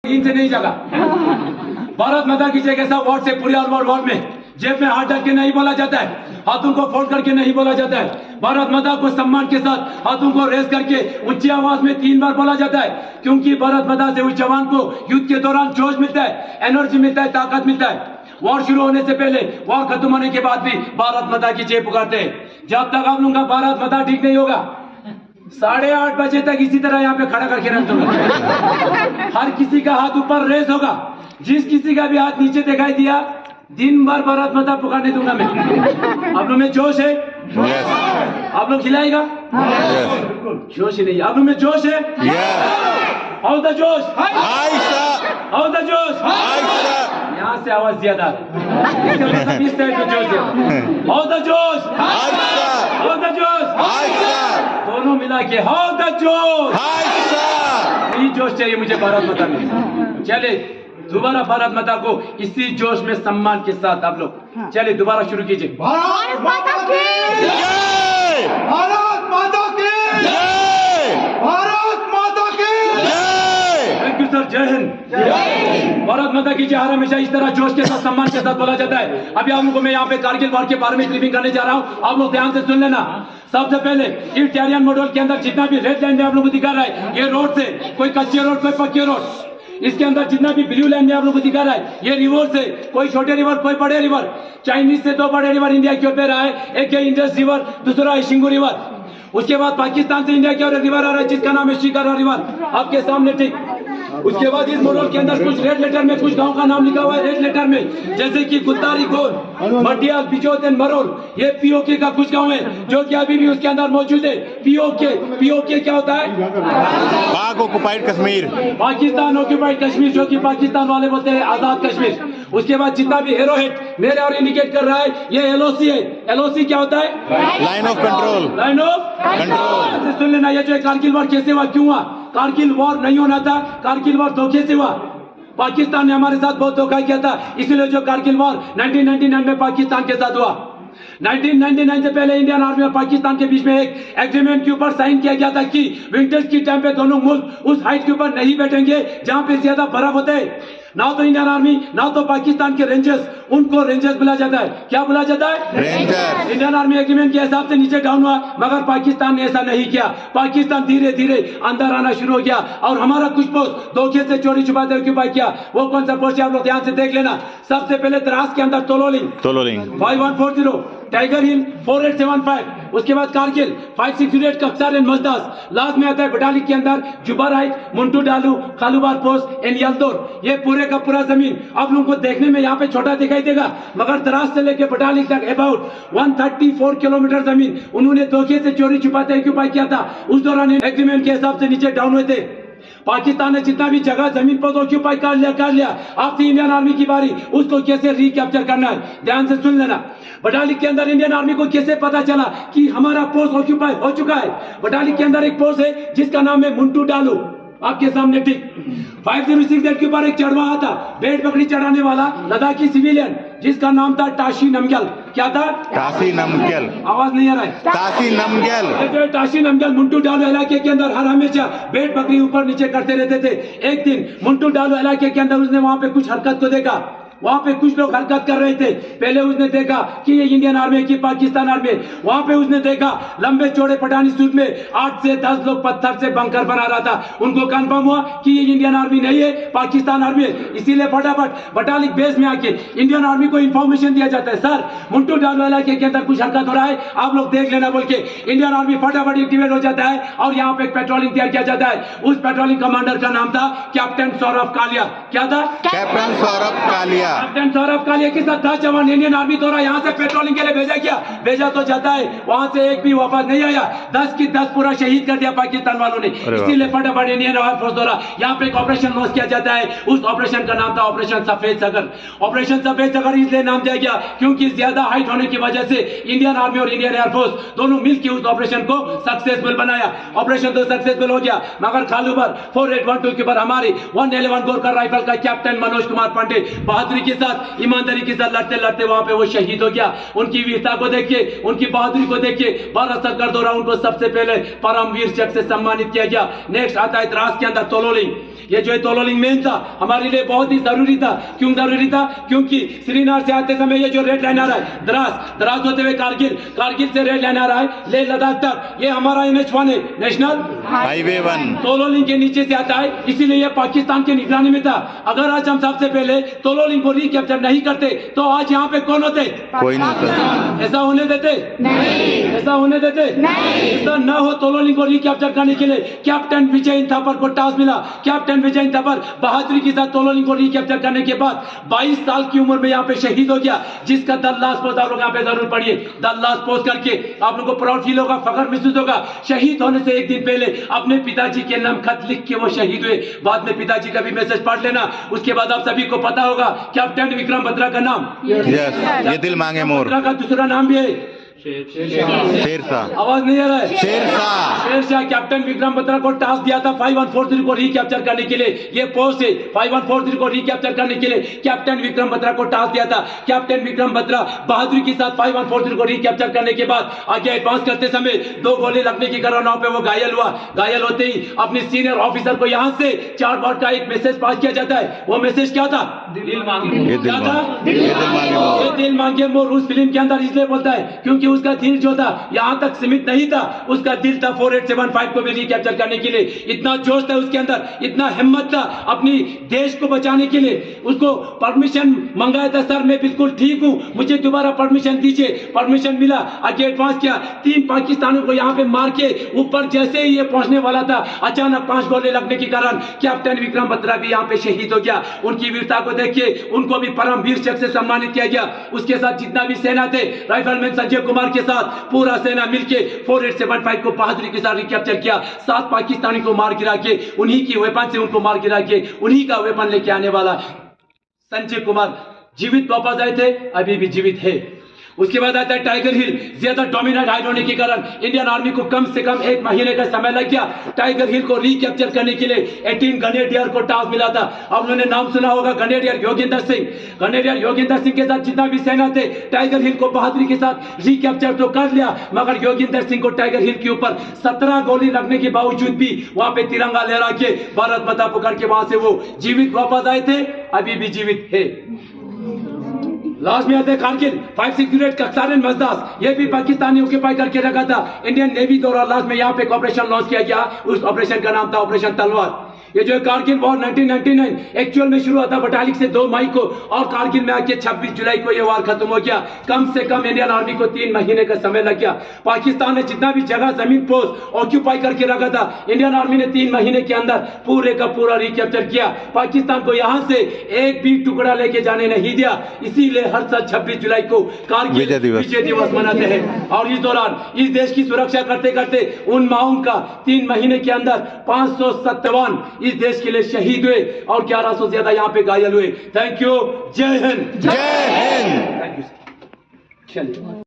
तीन से नहीं जगा। भारत माता की जय कैसा वर्ड से पूरे वर्ल्ड में जेब में हाथ डाल के नहीं बोला जाता है, हाथों को फोल्ड करके नहीं बोला जाता है। भारत माता को सम्मान के साथ हाथों को रेस करके ऊंची आवाज में 3 बार बोला जाता है, क्योंकि भारत माता से उस जवान को युद्ध के दौरान जोश मिलता है, एनर्जी मिलता है, ताकत मिलता है। वॉर शुरू होने से पहले, वॉर खत्म होने के बाद भी भारत माता की जय पुकारते हैं। जब तक आप लोगों का भारत माता ठीक नहीं होगा, 8:30 बजे तक इसी तरह यहाँ पे खड़ा करके रख दूंगा। हर किसी का हाथ ऊपर रेस होगा, जिस किसी का भी हाथ नीचे दिखाई दिया, दिन भर भारत माता पुकारने दूंगा मैं। आप लोग में जोश है? आप लोग खिलाएगा? जोश ही नहीं। आप लोग में जोश है? हाउ द जोश? हाउ द जोश? यहाँ से आवाज ज्यादा है, इसका मतलब इस साइड में जोश है। हाउ द जोश? हाउ द जोश? दोनों मिला के हाउ द जोश? यही जोश चाहिए मुझे भारत माता में। चले दोबारा भारत माता को इसी जोश में सम्मान के साथ आप लोग चले दोबारा शुरू कीजिए। भारत माता की जय! भारत माता की जय! भारत माता की जय! थैंक यू सर, जय हिंद। भारत माता की जय हमेशा इस तरह जोश के साथ सम्मान के साथ बोला जाता है। अभी आप लोगों को मैं यहाँ पे कारगिल वॉर के बारे में ब्रीफिंग करने जा रहा हूँ, आप लोग ध्यान से सुन लेना। सबसे पहले इस टैरियन मॉडल के अंदर जितना भी रेड लाइन में आप लोगों को दिखा रहा है, ये रोड से कोई कच्चे रोड कोई पक्के रोड, इसके अंदर जितना भी ब्लू लाइन में आप लोगों को दिखा रहा है, ये रिवर से कोई छोटे रिवर कोई बड़े रिवर। चाइनीज से 2 बड़े रिवर इंडिया की ओर बह रहा है, एक है इंडस रिवर, दूसरा है शिंगू रिवर। उसके बाद पाकिस्तान से इंडिया की ओर रिवर आ रहा है जिसका नाम है शिकारा रिवर, आपके सामने ठीक। उसके बाद इस मॉडल के अंदर कुछ रेड लेटर में कुछ गांव का नाम लिखा हुआ है रेड लेटर में, जैसे कि गुत्तारी गोल, मटियाल, बिचौत एंड मरोल। ये पीओके का कुछ गांव है जो कि अभी भी उसके अंदर मौजूद है। पीओके क्या होता है? पाक ऑक्युपाइड कश्मीर, पाकिस्तान ऑक्युपाइड कश्मीर, जो कि पाकिस्तान वाले बोलते हैं आजाद कश्मीर। उसके बाद जितना भी एरोहेड मेरे और इंडिकेट कर रहा है, ये एलओसी है। एलओसी क्या होता है? Line of control. Line of control. सुन लेना, ये जो है कारगिल वॉर कैसे हुआ, क्यों हुआ? कारगिल वॉर नहीं होना था, कारगिल वॉर धोखे से हुआ। पाकिस्तान ने हमारे साथ बहुत धोखा किया था, इसलिए जो कारगिल वॉर 1999 में पाकिस्तान के साथ हुआ। 1999 से पहले इंडियन आर्मी और पाकिस्तान के बीच में एक एग्रीमेंट के ऊपर साइन किया गया था कि विंटर्स की टाइम पे दोनों मुल्क उस हाइट के ऊपर नहीं बैठेंगे जहां पे ज्यादा बर्फ होते है। ना तो इंडियन आर्मी ना तो पाकिस्तान के रेंजर्स, उनको रेंजर्स बुला जाता है। क्या बुला जाता है? रेंजर्स। इंडियन आर्मी एग्रीमेंट के हिसाब से नीचे डाउन हुआ, मगर पाकिस्तान ने ऐसा नहीं किया। पाकिस्तान धीरे धीरे अंदर आना शुरू हो गया और हमारा कुछ पोस्ट धोखे से चोरी छुपाते ऑक्यूपाई किया। वो कौन सा पोस्ट है आप लोग ध्यान से देख लेना। सबसे पहले द्रास के अंदर तोलोलिंग 5140, टाइगर हिल 4875, उसके बाद कारगिल 5608, कक्सार एंड मजदास। लास्ट में आता है बटालिक के अंदर जुबाराइट, मुंटू डालू, खालूबार पोस्ट एंड यल्दोर। ये पूरे का पूरा जमीन आप लोगों को देखने में यहाँ पे छोटा दिखाई देगा, मगर द्रास से लेके बटालिक तक अबाउट 134 किलोमीटर जमीन उन्होंने धोखे से चोरी छुपाते ऑक्यूपाई किया था। उस दौरान एग्रीमेंट के हिसाब से नीचे डाउन हुए थे। पाकिस्तान ने जितना भी जगह जमीन पर ऑक्यूपाई कर लिया। अब थी इंडियन आर्मी की बारी, उसको कैसे रिकैप्चर करना है, ध्यान से सुन लेना। बटालिक के अंदर इंडियन आर्मी को कैसे पता चला कि हमारा पोस्ट ऑक्यूपाई हो चुका है? बटालिक के अंदर एक पोस्ट है जिसका नाम है मुंटू डालू, आपके सामने ठीक। 506 के ऊपर एक चढ़वा था, बेट पकड़ी चढ़ाने वाला लद्दाखी सिविलियन, जिसका नाम था टाशी नमग्याल। क्या था? टाशी नमग्याल। आवाज नहीं आ रहा है? टाशी नमग्याल। टाशी नमग्याल मुंटू डालू इलाके के अंदर हर हमेशा बेट पकड़ी ऊपर नीचे करते रहते थे। एक दिन मुंटू डालू इलाके के अंदर उसने वहां पे कुछ हरकत को देखा। वहां पे कुछ लोग हरकत कर रहे थे। पहले उसने देखा कि ये इंडियन आर्मी की पाकिस्तान आर्मी। वहां पे उसने देखा लंबे चौड़े पठानी सूट में 8 से 10 लोग पत्थर से बंकर बना रहा था। उनको कंफर्म हुआ कि ये इंडियन आर्मी नहीं है, पाकिस्तान आर्मी है। इसीलिए फटाफट बटालिक बेस में आके इंडियन आर्मी को इंफॉर्मेशन दिया जाता है, सर मुंटू डालू इलाके के अंदर कुछ हरकत हो रहा है, आप लोग देख लेना बोल के इंडियन आर्मी फटाफट एक्टिवेट हो जाता है और यहाँ पे एक पेट्रोलिंग तैयार किया जाता है। उस पेट्रोलिंग कमांडर का नाम था कैप्टन सौरभ कालिया। क्या था? कैप्टन सौरभ कालिया। कैप्टन सौरभ कालिया के साथ 10 जवान इंडियन आर्मी द्वारा यहाँ से पेट्रोलिंग के लिए भेजा तो जाता है, वहां से एक भी वापस नहीं आया। 10 की 10 पूरा शहीद कर दिया पाकिस्तान वालों ने। इसीलिए फटाफट इंडियन एयरफोर्स द्वारा यहाँ पे एक ऑपरेशन लॉन्च किया जाता है। उस ऑपरेशन का नाम था ऑपरेशन सफेद सागर। ऑपरेशन सफेद सागर इसलिए नाम दिया गया क्योंकि ज्यादा हाइट होने की वजह से इंडियन आर्मी और इंडियन एयरफोर्स दोनों मिलकर उस ऑपरेशन को सक्सेसफुल बनाया। ऑपरेशन तो सक्सेसफुल हो गया, मगर खालूबार 4812 के ऊपर हमारी 111 गोरखा राइफल का कैप्टन मनोज कुमार पांडे बहादुरी बहादुरी के साथ, ईमानदारी के साथ लड़ते लड़ते वहां पे वो शहीद हो गया। उनकी वीरता को देख के, उनकी बहादुरी को देख के भारत सरकार द्वारा उनको सबसे पहले परमवीर चक्र से सम्मानित किया गया। नेक्स्ट आता है द्रास के अंदर तोलोलिंग। ये जो है तोलोलिंग मेन था, हमारे लिए बहुत ही जरूरी था। क्यों जरूरी था? क्योंकि श्रीनगर से आते समय ये जो रेड लाइन आ रहा है द्रास होते हुए कारगिल, कारगिल से रेड लाइन आ रहा है ले लद्दाख तक, ये हमारा NH1 है, नेशनल हाईवे 1। तोलोलिंग के नीचे से आता है, इसीलिए ये पाकिस्तान के निगरानी में था। अगर आज हम सबसे पहले तोलोलिंग को रिकैप्चर नहीं करते तो आज यहाँ पे कौन होते? कोई नहीं होता। ऐसा होने देते? नहीं। ऐसा होने देते? नहीं। ऐसा न हो। तोलोलिंग को रिकैप्चर करने के लिए कैप्टन विजय थापर को टास्क मिला। कैप्टन विजय थापर बहादुरी के साथ तोलोलिंग को रिकैप्चर करने के बाद 22 साल की उम्र में यहाँ पे शहीद हो गया, जिसका द लास्ट पोस्ट आप लोग यहाँ पे जरूर पढ़िए। द लास्ट पोस्ट करके आप लोग को प्राउड फील होगा, फख्र महसूस होगा। शहीद होने से एक दिन पहले अपने पिताजी के नाम खत लिख के वो शहीद हुए। बाद में पिताजी का भी मैसेज पढ़ लेना। उसके बाद आप सभी को पता होगा कैप्टन विक्रम बत्रा का नाम, यस, ये दिल मांगे मोर। बत्रा का दूसरा नाम भी है शेरशाह। आवाज नहीं आ रहा है? शेरशाह। शेरशाह। कैप्टन विक्रम बत्रा को टास्क दिया था 5143 को रिकैप्चर करने के लिए। ये पोस्ट है 5143 को रिकैप्चर करने के लिए कैप्टन विक्रम बत्रा को टास्क दिया था। कैप्टन विक्रम बत्रा बहादुरी के साथ 5143 को रिकैप्चर करने के बाद आगे एडवांस करते समय 2 गोली लगने के कारण वहां पे वो घायल हुआ। घायल होते ही अपने सीनियर ऑफिसर को यहाँ से 4 बार का एक मैसेज पास किया जाता है। वो मैसेज क्या था? दिल मांगे। क्या था? ये दिल मांगे मोर उस फिल्म के अंदर इसलिए बोलता है क्योंकि उसका दिल जो था यहां तक सीमित नहीं था, उसका दिल था 4875 को भी रिकैप्चर करने के लिए। इतना जोश था उसके अंदर, इतना हिम्मत था अपनी देश को बचाने के लिए। उसको परमिशन मंगाया था, सर मैं बिल्कुल ठीक हूं, मुझे दोबारा परमिशन दीजिए। परमिशन मिला, आगे एडवांस किया। 3 पाकिस्तानियों को यहां पे मार के ऊपर जैसे ही ये पहुंचने वाला था, अचानक 5 गोले लगने के कारण कैप्टन विक्रम बत्रा भी यहां पे शहीद हो गया। उनकी वीरता को देख के उनको भी परमवीर चक्र से सम्मानित किया गया। उसके साथ जितना भी सेना थे, राइफलमैन संजय कुमार के साथ पूरा सेना मिलके 4875 को बहादुरी के साथ रिकैप्चर किया। 7 पाकिस्तानी को मार गिरा के, उन्हीं की वेपन से उनको मार गिरा के, उन्हीं का वेपन लेके आने वाला संजय कुमार जीवित वापस आए थे, अभी भी जीवित है। उसके बाद आता है टाइगर हिल। ज्यादा डोमिनेट हाइट होने के कारण इंडियन आर्मी को कम से कम 1 महीने का समय लग गया टाइगर हिल को रिकैप्चर करने के लिए। 18 ग्रेनेडियर को टास्क मिला था। अब उन्होंने नाम सुना होगा ग्रेनेडियर योगेंद्र सिंह। ग्रेनेडियर योगेंद्र सिंह के साथ जितना भी सेना थे, टाइगर हिल को बहादुरी के साथ रिकैप्चर तो कर लिया, मगर योगेंद्र सिंह को टाइगर हिल के ऊपर 17 गोली लगने के बावजूद भी वहां पे तिरंगा लहरा के भारत माता पुकार के वहां से वो जीवित वापस आए थे, अभी भी जीवित है। लास्ट में आते हैं कारगिल। 568 कक्सारन मजदास, ये भी पाकिस्तानी ऑक्यूपाई करके रखा था। इंडियन नेवी द्वारा लास्ट में यहाँ पे एक ऑपरेशन लॉन्च किया गया। उस ऑपरेशन का नाम था ऑपरेशन तलवार। ये जो है कारगिल वॉर 1999 एक्चुअल में शुरू हुआ था बटालिक से 2 मई को, और कारगिल में आके 26 जुलाई को ये वार खत्म हो गया। कम से कम इंडियन आर्मी को 3 महीने का समय लग गया। पाकिस्तान ने जितना भी जगह जमीन पोस्ट ऑक्यूपाई करके रखा था, इंडियन आर्मी ने 3 महीने के अंदर पूरे का पूरा रिकैप्चर किया। पाकिस्तान को यहां से एक भी टुकड़ा लेके जाने नहीं दिया। इसीलिए हर साल 26 जुलाई को कारगिल विजय दिवस मनाते हैं। और इस दौरान इस देश की सुरक्षा करते करते उन माओं का 3 महीने के अंदर 557 इस देश के लिए शहीद हुए और 1100 से ज्यादा यहाँ पे घायल हुए। Thank you. जय हिंद। जय हिंद। Thank you. चलिए।